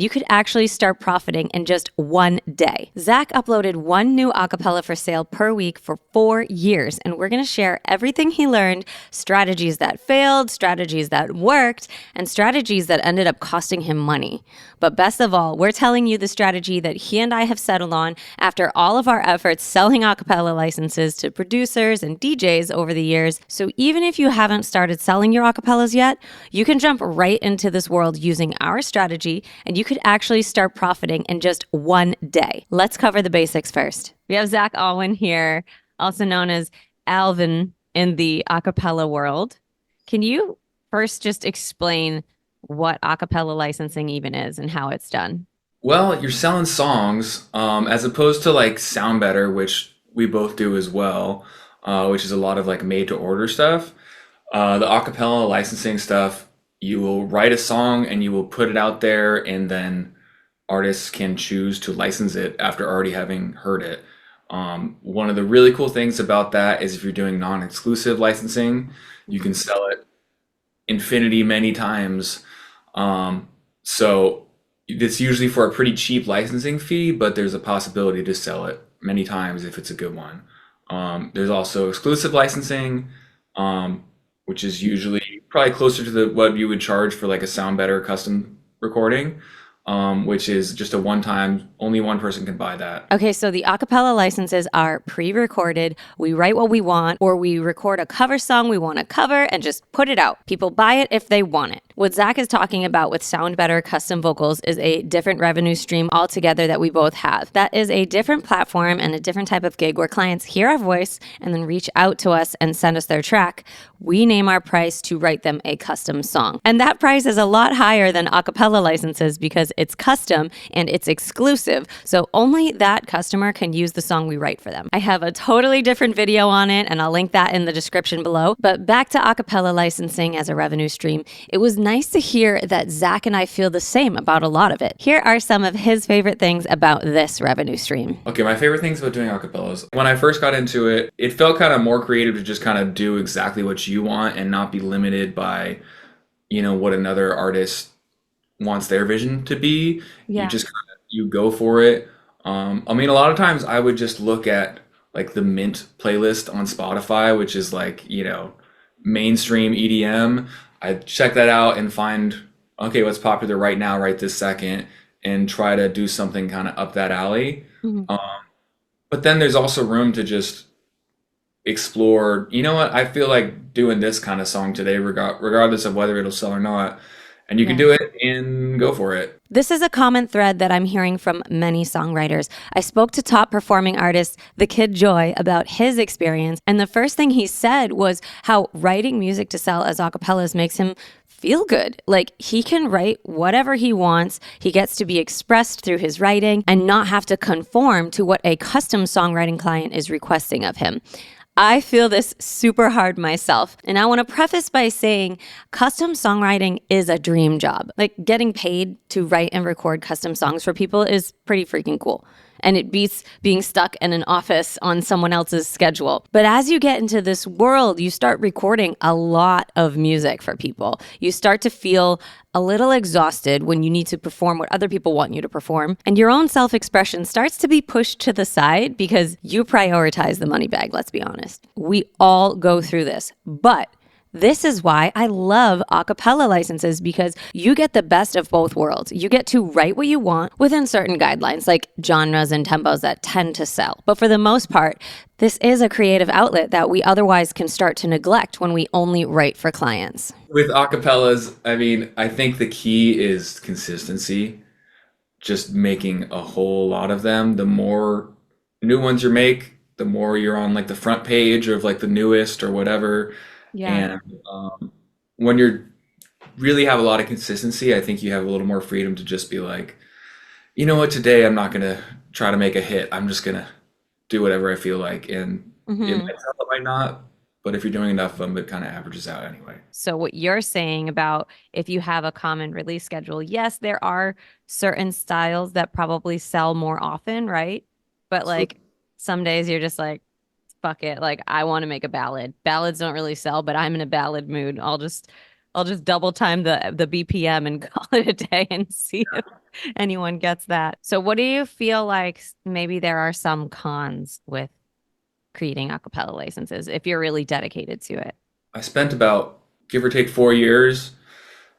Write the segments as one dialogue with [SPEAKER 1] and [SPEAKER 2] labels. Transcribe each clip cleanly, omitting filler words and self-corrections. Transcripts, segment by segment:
[SPEAKER 1] You could actually start profiting in just one day. Zach uploaded one new acapella for sale per week for 4 years, and we're going to share everything he learned, strategies that failed, strategies that worked, and strategies that ended up costing him money. But best of all, we're telling you the strategy that he and I have settled on after all of our efforts selling acapella licenses to producers and DJs over the years. So even if you haven't started selling your acapellas yet, you can jump right into this world using our strategy, and you could actually start profiting in just one day. Let's cover the basics first. We have Zach Alwin here, also known as Alvin in the acapella world. Can you first just explain what acapella licensing even is and how it's done?
[SPEAKER 2] Well, you're selling songs, as opposed to like Sound Better, which we both do as well, which is a lot of like made to order stuff. The acapella licensing stuff, you will write a song and you will put it out there, and then artists can choose to license it after already having heard it. One of the really cool things about that is if you're doing non-exclusive licensing, you can sell it infinity many times. So it's usually for a pretty cheap licensing fee, but there's a possibility to sell it many times if it's a good one. There's also exclusive licensing, which is usually probably closer to what you would charge for like a Sound Better custom recording, which is just a one-time, only one person can buy that.
[SPEAKER 1] Okay, so the acapella licenses are pre-recorded. We write what we want, or we record a cover song we want to cover and just put it out. People buy it if they want it. What Zach is talking about with Sound Better custom vocals is a different revenue stream altogether that we both have. That is a different platform and a different type of gig where clients hear our voice and then reach out to us and send us their track. We name our price to write them a custom song. And that price is a lot higher than acapella licenses because it's custom and it's exclusive. So only that customer can use the song we write for them. I have a totally different video on it, and I'll link that in the description below. But back to acapella licensing as a revenue stream, it was nice to hear that Zach and I feel the same about a lot of it. Here are some of his favorite things about this revenue stream.
[SPEAKER 2] Okay, my favorite things about doing acapellas. When I first got into it, it felt kind of more creative to just kind of do exactly what you want and not be limited by, what another artist wants their vision to be.
[SPEAKER 1] Yeah.
[SPEAKER 2] You just kind of, you go for it. A lot of times I would just look at like the Mint playlist on Spotify, which is like, mainstream EDM. I check that out and find, okay, what's popular right now, right this second, and try to do something kind of up that alley.
[SPEAKER 1] Mm-hmm.
[SPEAKER 2] But then there's also room to just explore, what, I feel like doing this kind of song today, regardless of whether it'll sell or not. And you can do it and go for it.
[SPEAKER 1] This is a common thread that I'm hearing from many songwriters. I spoke to top performing artist, The Kid Joy, about his experience. And the first thing he said was how writing music to sell as acapellas makes him feel good. Like he can write whatever he wants. He gets to be expressed through his writing and not have to conform to what a custom songwriting client is requesting of him. I feel this super hard myself. And I want to preface by saying custom songwriting is a dream job. Like getting paid to write and record custom songs for people is pretty freaking cool. And it beats being stuck in an office on someone else's schedule. But as you get into this world, you start recording a lot of music for people. You start to feel a little exhausted when you need to perform what other people want you to perform. And your own self-expression starts to be pushed to the side because you prioritize the money bag, let's be honest. We all go through this. But this is why I love acapella licenses, because you get the best of both worlds. You get to write what you want within certain guidelines, like genres and tempos that tend to sell. But for the most part, this is a creative outlet that we otherwise can start to neglect when we only write for clients.
[SPEAKER 2] With acapellas, I think the key is consistency. Just making a whole lot of them. The more new ones you make, the more you're on like the front page of like the newest or whatever.
[SPEAKER 1] Yeah.
[SPEAKER 2] And when you really have a lot of consistency, I think you have a little more freedom to just be like, you know what, today I'm not going to try to make a hit. I'm just going to do whatever I feel like. And it might sell, it might not. But if you're doing enough of them, it kind of averages out anyway.
[SPEAKER 1] So what you're saying about if you have a common release schedule, yes, there are certain styles that probably sell more often, right? But like some days you're just like, fuck it. Like I want to make a ballad. Ballads don't really sell, but I'm in a ballad mood. I'll just I'll just double time the BPM and call it a day and see if anyone gets that. So what do you feel like maybe there are some cons with creating a cappella licenses if you're really dedicated to it?
[SPEAKER 2] I spent about, give or take, 4 years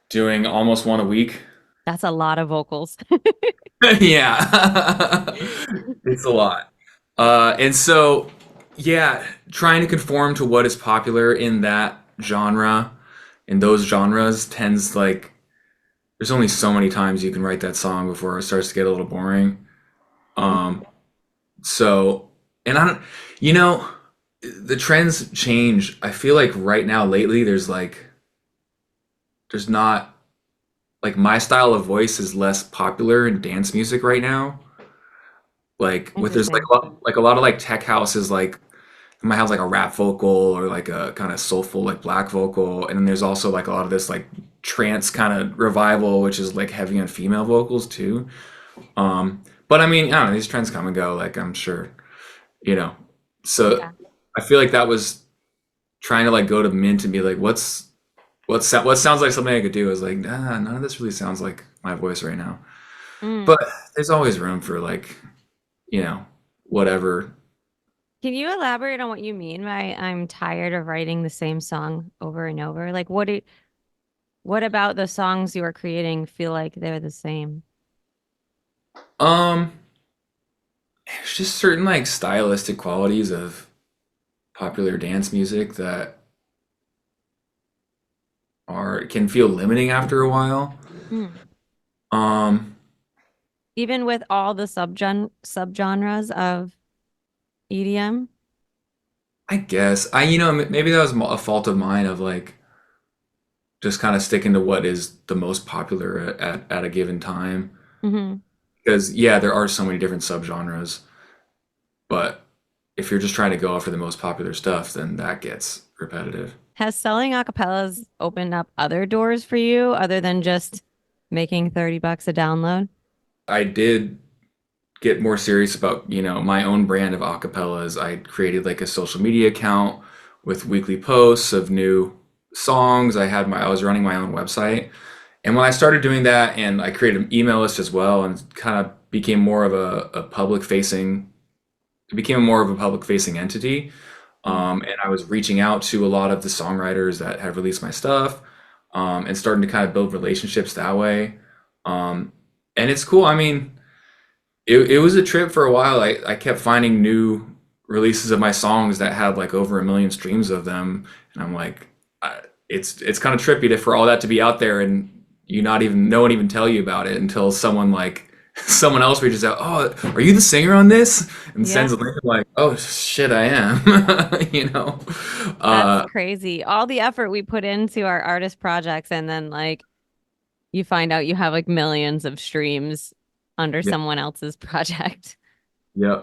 [SPEAKER 2] doing almost one a week.
[SPEAKER 1] That's a lot of vocals.
[SPEAKER 2] Yeah, it's a lot. And so, yeah, trying to conform to what is popular in that genre, in those genres, tends like there's only so many times you can write that song before it starts to get a little boring. Um, so, and I don't, you know, the trends change. I feel like right now, lately, there's not like my style of voice is less popular in dance music right now. Like with there's
[SPEAKER 1] Interesting.
[SPEAKER 2] like a lot of like tech houses like it might have like a rap vocal or like a kind of soulful like black vocal, and then there's also like a lot of this like trance kind of revival, which is like heavy on female vocals too. But I mean, I don't know, these trends come and go, like I'm sure, you know. So
[SPEAKER 1] Yeah.
[SPEAKER 2] I feel like that was trying to like go to Mint and be like, what sounds like something I could do? I was like, nah, none of this really sounds like my voice right now.
[SPEAKER 1] Mm.
[SPEAKER 2] But there's always room for like, you know, whatever.
[SPEAKER 1] Can you elaborate on what you mean by I'm tired of writing the same song over and over? Like what about the songs you are creating feel like they're the same?
[SPEAKER 2] Um, there's just certain like stylistic qualities of popular dance music that are can feel limiting after a while.
[SPEAKER 1] Mm.
[SPEAKER 2] Um,
[SPEAKER 1] Even with all the subgenres of EDM?
[SPEAKER 2] I guess you know maybe that was a fault of mine of like just kind of sticking to what is the most popular at a given time.
[SPEAKER 1] Hmm.
[SPEAKER 2] Because yeah, there are so many different subgenres, but if you're just trying to go after the most popular stuff, then that gets repetitive.
[SPEAKER 1] Has selling acapellas opened up other doors for you other than just making 30 bucks a download?
[SPEAKER 2] I did get more serious about, you know, my own brand of acapellas. I created like a social media account with weekly posts of new songs. I was running my own website. And when I started doing that and I created an email list as well and kind of became more of a public facing it became more of a public facing entity. And I was reaching out to a lot of the songwriters that have released my stuff, and starting to kind of build relationships that way. Um, and it's cool. I mean, it was a trip for a while. I kept finding new releases of my songs that had like over 1 million streams of them, and I'm like, it's kind of trippy for all that to be out there and no one even tell you about it until someone like someone else reaches out. Oh, are you the singer on this? And
[SPEAKER 1] Yeah,
[SPEAKER 2] sends a link. I'm like, oh shit, I am. You know,
[SPEAKER 1] that's
[SPEAKER 2] uh,
[SPEAKER 1] crazy. All the effort we put into our artist projects, and then like you find out you have like millions of streams under
[SPEAKER 2] yeah,
[SPEAKER 1] someone else's project.
[SPEAKER 2] yeah.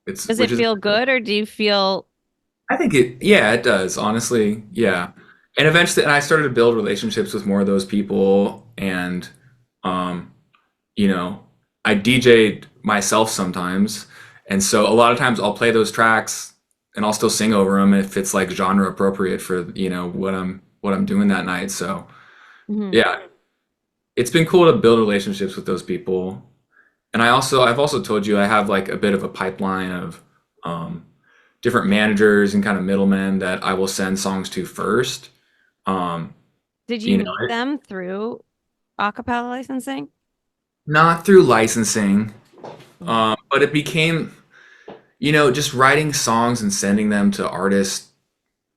[SPEAKER 2] It's
[SPEAKER 1] Does
[SPEAKER 2] which
[SPEAKER 1] it
[SPEAKER 2] is
[SPEAKER 1] feel good or do you feel,
[SPEAKER 2] I think yeah, it does, honestly. Yeah. And eventually, and I started to build relationships with more of those people. And, um, you know, I DJ'd myself sometimes. And so a lot of times I'll play those tracks and I'll still sing over them if it's like genre appropriate for, you know, what I'm doing that night. So
[SPEAKER 1] Mhm.
[SPEAKER 2] yeah, it's been cool to build relationships with those people. And I've also told you I have like a bit of a pipeline of, um, different managers and kind of middlemen that I will send songs to first. Um,
[SPEAKER 1] Did you
[SPEAKER 2] you know,
[SPEAKER 1] meet them through acapella licensing?
[SPEAKER 2] not through licensing,
[SPEAKER 1] Mm.
[SPEAKER 2] but it became, you know, just writing songs and sending them to artists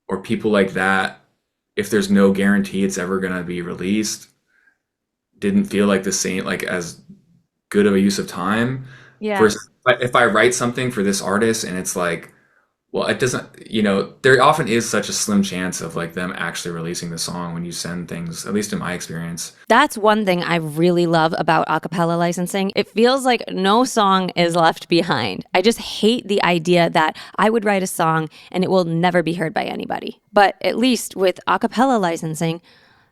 [SPEAKER 2] or people like that. If there's no guarantee it's ever gonna be released, didn't feel like the same, like as good of a use of time.
[SPEAKER 1] Yeah.
[SPEAKER 2] Versus if I write something for this artist and it's like, well, it doesn't, you know, there often is such a slim chance of like them actually releasing the song when you send things, at least in my experience.
[SPEAKER 1] That's one thing I really love about acapella licensing. It feels like no song is left behind. I just hate the idea that I would write a song and it will never be heard by anybody. But at least with acapella licensing,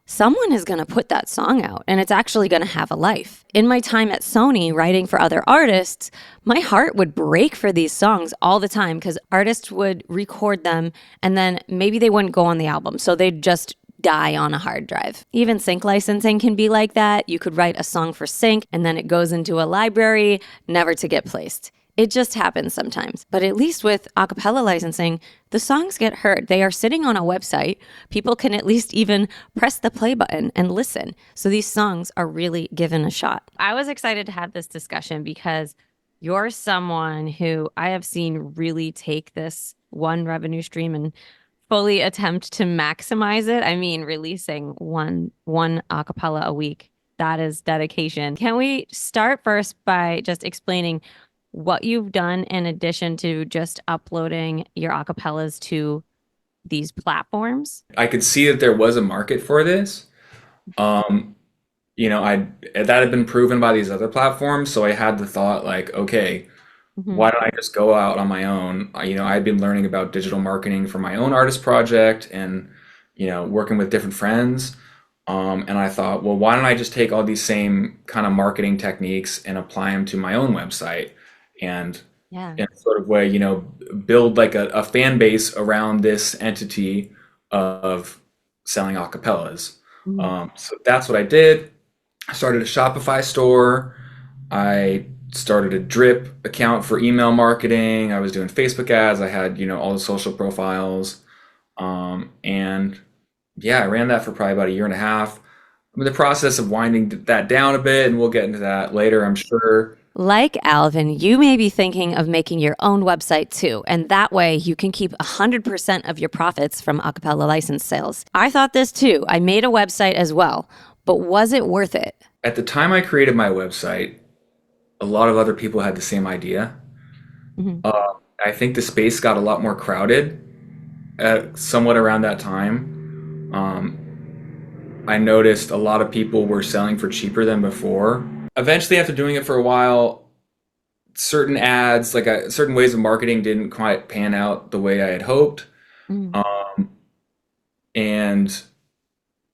[SPEAKER 1] someone is going to put that song out and it's actually going to have a life. In my time at Sony writing for other artists, my heart would break for these songs all the time because artists would record them and then maybe they wouldn't go on the album. So they'd just die on a hard drive. Even sync licensing can be like that. You could write a song for sync and then it goes into a library, never to get placed. It just happens sometimes. But at least with Acapella licensing, the songs get heard. They are sitting on a website. People can at least even press the play button and listen. So these songs are really given a shot. I was excited to have this discussion because you're someone who I have seen really take this one revenue stream and fully attempt to maximize it. I mean, releasing one acapella a week. That is dedication. Can we start first by just explaining what you've done in addition to just uploading your acapellas to these platforms?
[SPEAKER 2] I could see that there was a market for this. I that had been proven by these other platforms, so I had the thought like, okay,
[SPEAKER 1] Mhm.
[SPEAKER 2] why don't I just go out on my own? I'd been learning about digital marketing for my own artist project and, working with different friends. And I thought, well, why don't I just take all these same kind of marketing techniques and apply them to my own website and
[SPEAKER 1] Yeah.
[SPEAKER 2] in a sort of way, build like a fan base around this entity of selling acapellas.
[SPEAKER 1] Mhm.
[SPEAKER 2] So that's what I did. I started a Shopify store. I started a Drip account for email marketing. I was doing Facebook ads. I had, all the social profiles. And yeah, I ran that for probably about a year and a half. I'm in the process of winding that down a bit, and we'll get into that later, I'm sure.
[SPEAKER 1] Like Alvin, you may be thinking of making your own website too, and that way you can keep 100% of your profits from Acapella license sales. I thought this too. I made a website as well, but was it worth it?
[SPEAKER 2] At the time I created my website, a lot of other people had the same idea.
[SPEAKER 1] Mhm.
[SPEAKER 2] I think the space got a lot more crowded somewhat around that time. I noticed a lot of people were selling for cheaper than before. Eventually, after doing it for a while, certain ads, certain ways of marketing didn't quite pan out the way I had hoped.
[SPEAKER 1] Mhm.
[SPEAKER 2] Um, and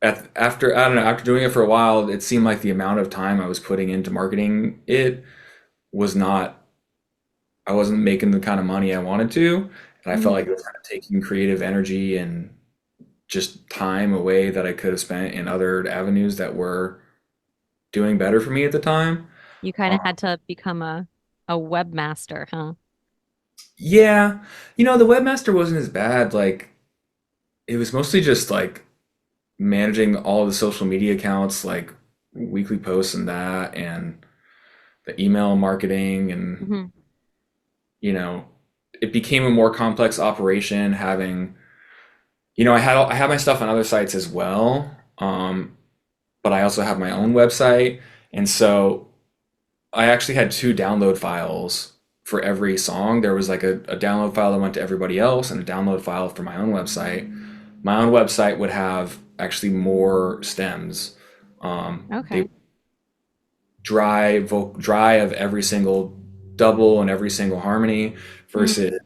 [SPEAKER 2] after, I don't know, after doing it for a while, it seemed like the amount of time I was putting into marketing it was not, I wasn't making the kind of money I wanted to. And I felt
[SPEAKER 1] Mhm.
[SPEAKER 2] like it was kind of taking creative energy and just time away that I could have spent in other avenues that were doing better for me at the time.
[SPEAKER 1] You kind
[SPEAKER 2] Uh,
[SPEAKER 1] of had to become a webmaster, huh?
[SPEAKER 2] yeah, the webmaster wasn't as bad. Like it was mostly just like managing all the social media accounts, like weekly posts and that, and the email marketing, and
[SPEAKER 1] Mhm.
[SPEAKER 2] you know, it became a more complex operation. Having, I had my stuff on other sites as well, but I also have my own website, and so I actually had two download files for every song. There was like a download file that went to everybody else and a download file for my own website. My own website would have actually more stems. They
[SPEAKER 1] Okay.
[SPEAKER 2] dry of every single double and every single harmony
[SPEAKER 1] Mhm.
[SPEAKER 2] versus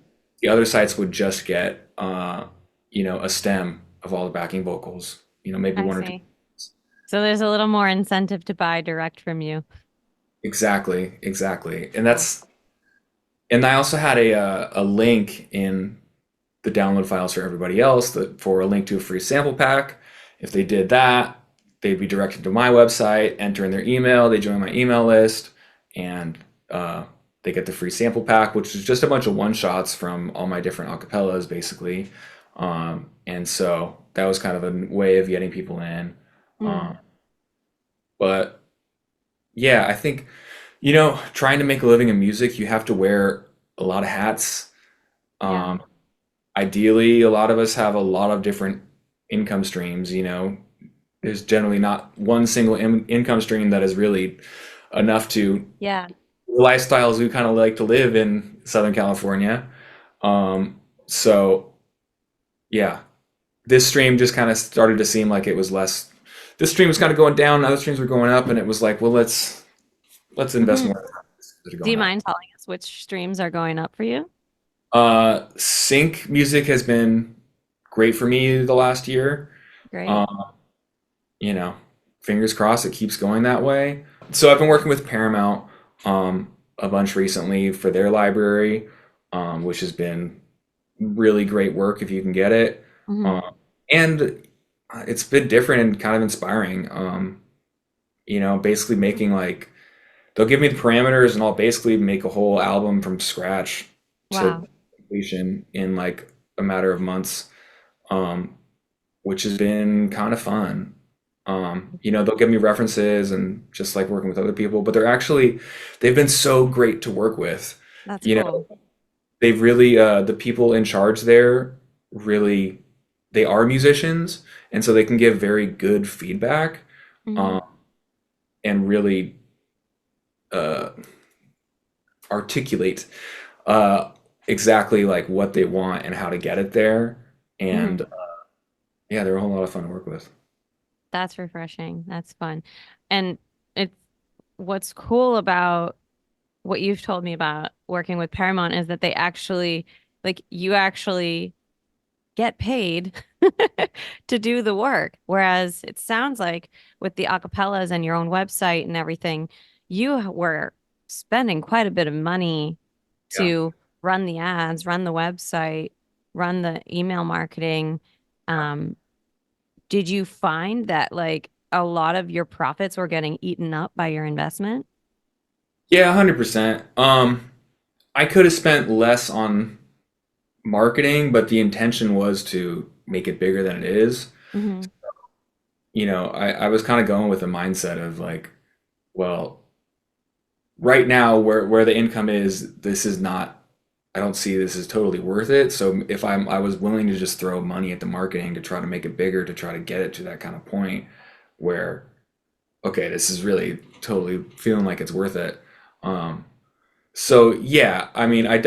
[SPEAKER 2] the other sites would just get a stem of all the backing vocals. Maybe
[SPEAKER 1] I
[SPEAKER 2] one or two.
[SPEAKER 1] see. So there's a little more incentive to buy direct from you.
[SPEAKER 2] Exactly, exactly. And
[SPEAKER 1] Cool.
[SPEAKER 2] I also had a link in the download files for everybody else for a link to a free sample pack. If they did that, they'd be directed to my website, enter in their email, they join my email list, and they get the free sample pack, which is just a bunch of one shots from all my different acapellas, basically. And so that was kind of a way of getting people in.
[SPEAKER 1] Mm.
[SPEAKER 2] Um, but yeah, I think, trying to make a living in music, you have to wear a lot of hats.
[SPEAKER 1] Yeah.
[SPEAKER 2] Um, Ideally, a lot of us have a lot of different income streams. There's generally not one single income stream that is really enough to
[SPEAKER 1] Yeah.
[SPEAKER 2] the lifestyles we kind of like to live in Southern California. So yeah, this stream just kind of started to seem like it was less. This stream was kind of going down, other streams were going up, and it was like, well, let's invest
[SPEAKER 1] Mhm.
[SPEAKER 2] more that are
[SPEAKER 1] Do
[SPEAKER 2] going
[SPEAKER 1] you
[SPEAKER 2] up.
[SPEAKER 1] mind telling us which streams are going up for you?
[SPEAKER 2] Sync music has been great for me the last year.
[SPEAKER 1] Great.
[SPEAKER 2] Um, you know, Fingers crossed it keeps going that way. So I've been working with Paramount a bunch recently for their library, which has been really great work if you can get it.
[SPEAKER 1] Mhm.
[SPEAKER 2] And it's been different and kind of inspiring. Basically making like they'll give me the parameters and I'll basically make a whole album from scratch to
[SPEAKER 1] Wow.
[SPEAKER 2] completion in like a matter of months, um, which has been kind of fun. They'll give me references and just like working with other people, but they've been so great to work with.
[SPEAKER 1] That's
[SPEAKER 2] You
[SPEAKER 1] cool.
[SPEAKER 2] know, they've really, the people in charge there really, they are musicians, and so they can give very good feedback,
[SPEAKER 1] Hmm.
[SPEAKER 2] um, and really uh, articulate uh, exactly like what they want and how to get it there.
[SPEAKER 1] Hmm.
[SPEAKER 2] And yeah, they're a whole lot of fun to work with.
[SPEAKER 1] That's refreshing. That's fun. And it's what's cool about what you've told me about working with Paramount is that they actually, like, you actually get paid to do the work. Whereas it sounds like with the acapellas and your own website and everything, you were spending quite a bit of money
[SPEAKER 2] Yeah.
[SPEAKER 1] to run the ads, run the website, run the email marketing. Um, did you find that like a lot of your profits were getting eaten up by your investment?
[SPEAKER 2] Yeah, 100%. I could have spent less on marketing, but the intention was to make it bigger than it is.
[SPEAKER 1] Hmm.
[SPEAKER 2] I was kind of going with a mindset of like, well, right now where the income is, this is not, I don't see this as totally worth it. So if I was willing to just throw money at the marketing to try to make it bigger, to try to get it to that kind of point where, okay, this is really totally feeling like it's worth it. Um, so yeah, I mean, I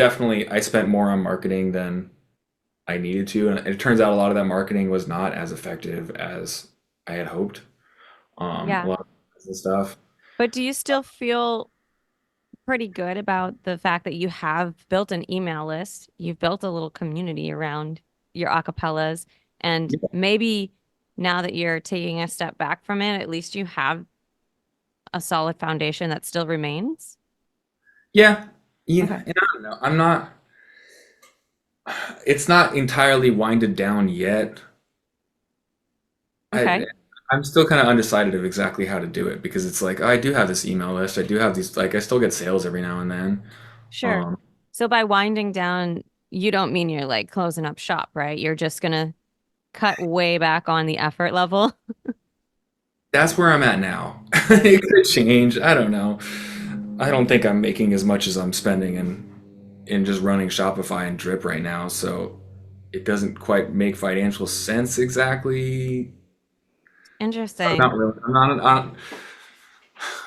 [SPEAKER 2] spent more on marketing than I needed to, and it turns out a lot of that marketing was not as effective as I had hoped. A
[SPEAKER 1] Yeah.
[SPEAKER 2] lot of business stuff.
[SPEAKER 1] But do you still feel pretty good about the fact that you have built an email list, you've built a little community around your acapellas, and maybe now that you're taking a step back from it, at least you have a solid foundation that still remains?
[SPEAKER 2] Yeah,
[SPEAKER 1] Okay.
[SPEAKER 2] yeah, and I don't know. It's not entirely winded down yet. I
[SPEAKER 1] Okay.
[SPEAKER 2] I'm still kind of undecided of exactly how to do it because it's like I do have this email list. I do have these like I still get sales every now and then.
[SPEAKER 1] Sure.
[SPEAKER 2] Um,
[SPEAKER 1] So by winding down, you don't mean you're like closing up shop, right? You're just gonna cut way back on the effort level.
[SPEAKER 2] that's where I'm at now. It could change. I don't know. I don't think I'm making as much as I'm spending in just running Shopify and Drip right now, so it doesn't quite make financial sense exactly.
[SPEAKER 1] Interesting.
[SPEAKER 2] Not really. I don't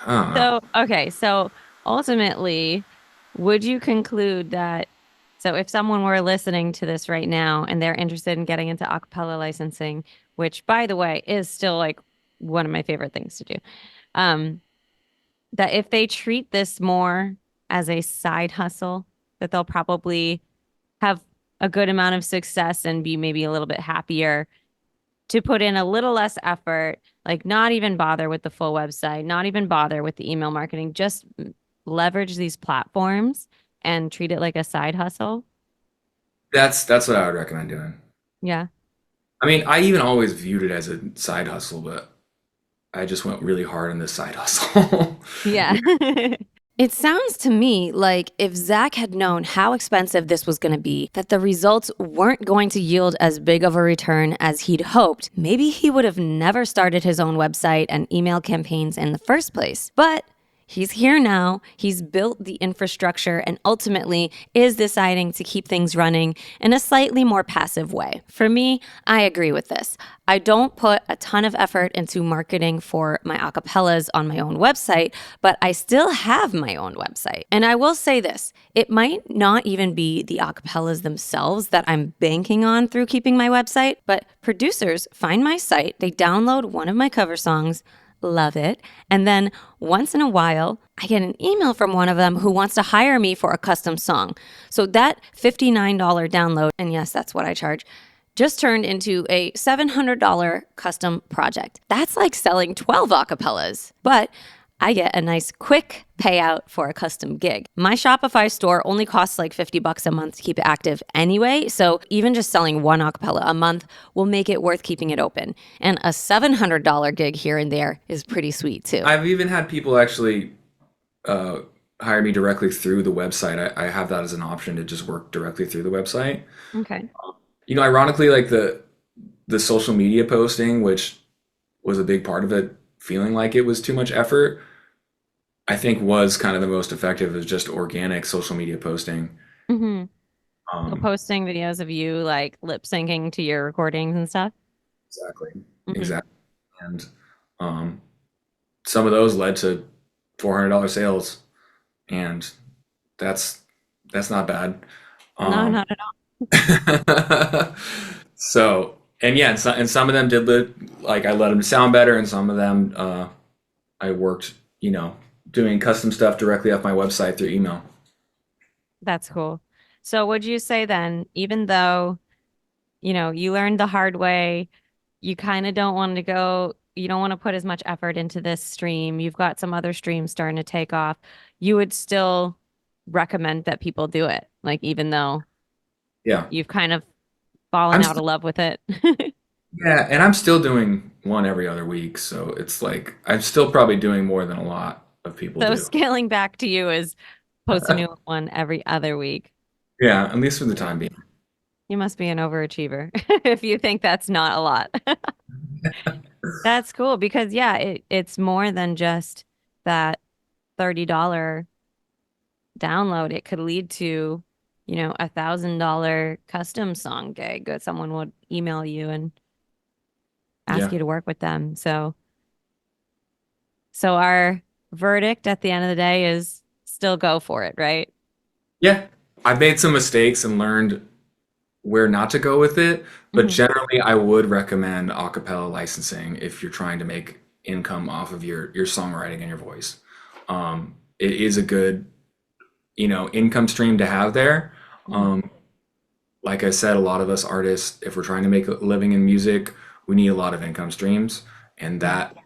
[SPEAKER 2] know.
[SPEAKER 1] So, okay, so ultimately, would you conclude that so if someone were listening to this right now and they're interested in getting into acapella licensing, which by the way is still like one of my favorite things to do, um, that if they treat this more as a side hustle, that they'll probably have a good amount of success and be maybe a little bit happier to put in a little less effort, like not even bother with the full website, not even bother with the email marketing, just leverage these platforms and treat it like a side hustle.
[SPEAKER 2] That's what I would recommend doing.
[SPEAKER 1] Yeah.
[SPEAKER 2] I mean, I even always viewed it as a side hustle, but I just went really hard on this side hustle.
[SPEAKER 1] Yeah.
[SPEAKER 3] It sounds to me like if Zach had known how expensive this was going to be, that the results weren't going to yield as big of a return as he'd hoped, maybe he would have never started his own website and email campaigns in the first place. But he's here now, he's built the infrastructure, and ultimately is deciding to keep things running in a slightly more passive way. For me, I agree with this. I don't put a ton of effort into marketing for my acapellas on my own website, but I still have my own website. And I will say this, it might not even be the acapellas themselves that I'm banking on through keeping my website, but producers find my site, they download one of my cover songs, love it. And then once in a while, I get an email from one of them who wants to hire me for a custom song. So that $59 download, and yes, that's what I charge, just turned into a $700 custom project. That's like selling 12 acapellas. But I get a nice quick payout for a custom gig. My Shopify store only costs like $50 a month to keep it active anyway, so even just selling one acapella a month will make it worth keeping it open. And a $700 gig here and there is pretty sweet too.
[SPEAKER 2] I've even had people actually hire me directly through the website. I have that as an option to just work directly through the website.
[SPEAKER 3] Okay.
[SPEAKER 2] Ironically, like the social media posting, which was a big part of it, feeling like it was too much effort, I think was kind of the most effective, is just organic social media posting.
[SPEAKER 3] Mm-hmm. So posting videos of you like lip syncing to your recordings and stuff.
[SPEAKER 2] Exactly.
[SPEAKER 3] Mm-hmm.
[SPEAKER 2] Exactly. And some of those led to $400 sales, and that's not bad.
[SPEAKER 3] No, not at all.
[SPEAKER 2] So, and yeah, and some of them did like I let them sound better, and some of them I worked, doing custom stuff directly off my website through email.
[SPEAKER 3] That's cool. So would you say then, even though, you learned the hard way, you kind of don't want to put as much effort into this stream, you've got some other streams starting to take off, you would still recommend that people do it, like even though you've kind of fallen out of love with it?
[SPEAKER 2] Yeah, and I'm still doing one every other week, so it's like I'm still probably doing more than a lot of people do.
[SPEAKER 3] So scaling back to you is post a new one every other week.
[SPEAKER 2] Yeah, at least for the time being.
[SPEAKER 3] You must be an overachiever if you think that's not a lot. That's cool because it's more than just that $30 download. It could lead to, $1,000 custom song gig that someone would email you and ask you to work with them. So our verdict at the end of the day is still go for it, right?
[SPEAKER 2] Yeah, I've made some mistakes and learned where not to go with it, but generally I would recommend Acapella licensing if you're trying to make income off of your songwriting and your voice. It is a good, income stream to have there. Like I said, a lot of us artists, if we're trying to make a living in music, we need a lot of income streams, and that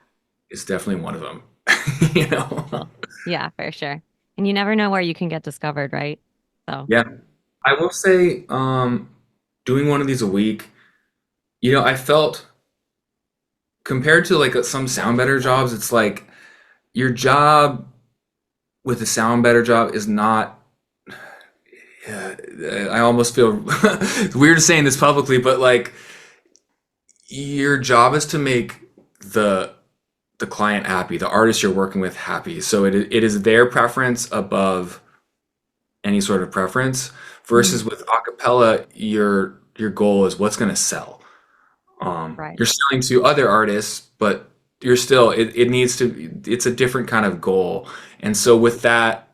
[SPEAKER 2] is definitely one of them.
[SPEAKER 3] Cool. Yeah, for sure. And you never know where you can get discovered, right? So
[SPEAKER 2] yeah, I will say, doing one of these a week, I felt, compared to like some sound better jobs, it's like your job with a sound better job is not. I almost feel it's weird saying this publicly, but like your job is to make the client happy, the artist you're working with happy. So it is their preference above any sort of preference. Versus with acapella, your goal is what's going to sell.
[SPEAKER 3] right.
[SPEAKER 2] You're selling to other artists, but you're still it needs to. It's a different kind of goal, and so with that.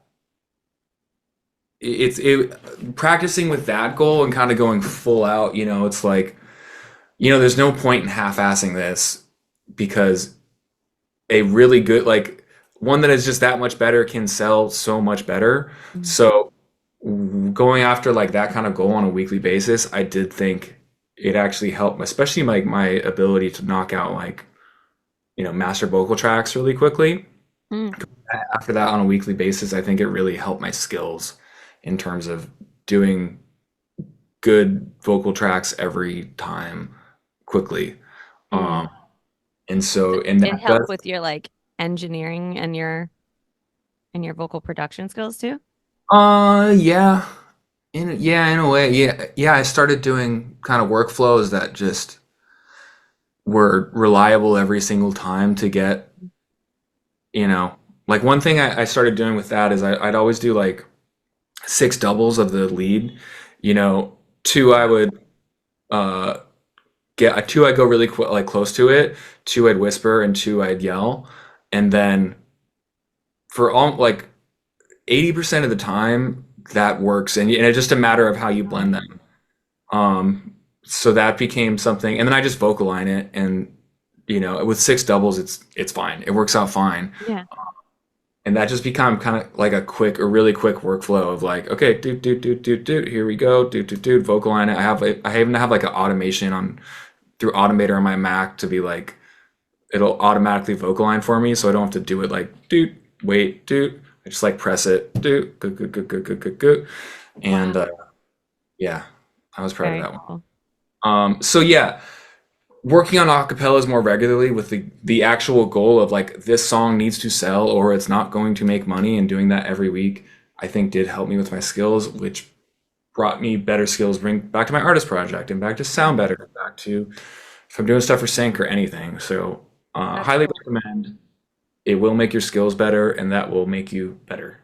[SPEAKER 2] It's practicing with that goal and kind of going full out, it's like, there's no point in half-assing this, because a really good, like one that is just that much better can sell so much better. So going after like that kind of goal on a weekly basis, I did think it actually helped, especially like my ability to knock out like, master vocal tracks really quickly. After that on a weekly basis, I think it really helped my skills in terms of doing good vocal tracks every time quickly. And so, and
[SPEAKER 3] it helped with your like engineering and your vocal production skills too?
[SPEAKER 2] Yeah. In a way. Yeah. I started doing kind of workflows that just were reliable every single time to get, like one thing I started doing with that is I'd always do like 6 doubles of the lead, 2 I would get 2 I'd go really like close to it, 2 I'd whisper, and 2 I'd yell, and then for all like 80% of the time that works, and it's just a matter of how you blend them. So that became something, and then I just vocal line it, and with 6 doubles it's fine, it works out fine.
[SPEAKER 3] Yeah.
[SPEAKER 2] And that just became kind of like a really quick workflow of like, okay, here we go, vocal line it. I even have like an automation through Automator on my Mac to be like, it'll automatically vocal line for me, so I don't have to do it like doot, wait, doot. I just like press it, doot, go, go, go, go, go, go, go. And yeah, I was proud of that one. So yeah, working on acapellas more regularly with the actual goal of like this song needs to sell or it's not going to make money, and doing that every week, I think did help me with my skills, which brought me better skills, bring back to my artist project and back to sound better, back to if I'm doing stuff for sync or anything. So highly recommend. It will make your skills better, and that will make you better.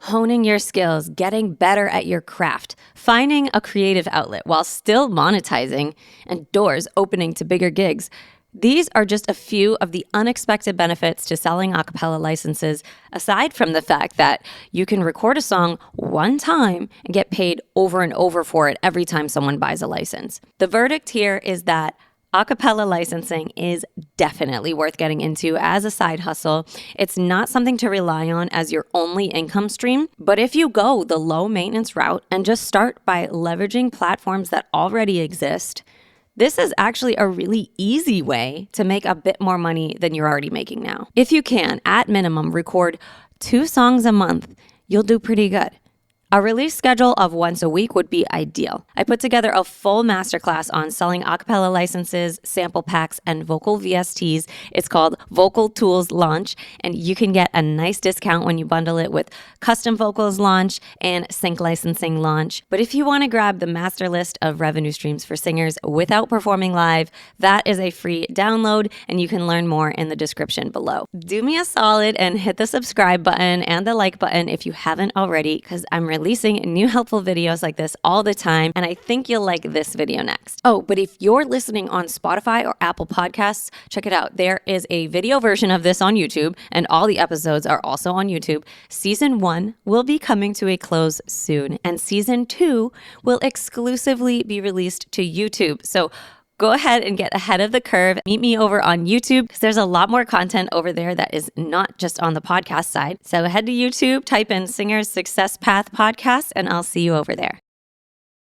[SPEAKER 3] Honing your skills, getting better at your craft, finding a creative outlet while still monetizing, and doors opening to bigger gigs. These are just a few of the unexpected benefits to selling acapella licenses, aside from the fact that you can record a song one time and get paid over and over for it every time someone buys a license. The verdict here is that acapella licensing is definitely worth getting into as a side hustle. It's not something to rely on as your only income stream, but if you go the low maintenance route and just start by leveraging platforms that already exist, this is actually a really easy way to make a bit more money than you're already making now. If you can, at minimum, record 2 songs a month, you'll do pretty good. A release schedule of once a week would be ideal. I put together a full masterclass on selling acapella licenses, sample packs, and vocal VSTs. It's called Vocal Tools Launch, and you can get a nice discount when you bundle it with Custom Vocals Launch and Sync Licensing Launch. But if you want to grab the master list of revenue streams for singers without performing live, that is a free download, and you can learn more in the description below. Do me a solid and hit the subscribe button and the like button if you haven't already, because I'm releasing new helpful videos like this all the time, and I think you'll like this video next. Oh, but if you're listening on Spotify or Apple Podcasts, check it out. There is a video version of this on YouTube, and all the episodes are also on YouTube. Season 1 will be coming to a close soon, and Season 2 will exclusively be released to YouTube. So go ahead and get ahead of the curve. Meet me over on YouTube because there's a lot more content over there that is not just on the podcast side. So head to YouTube, type in Singer's Success Path Podcast, and I'll see you over there.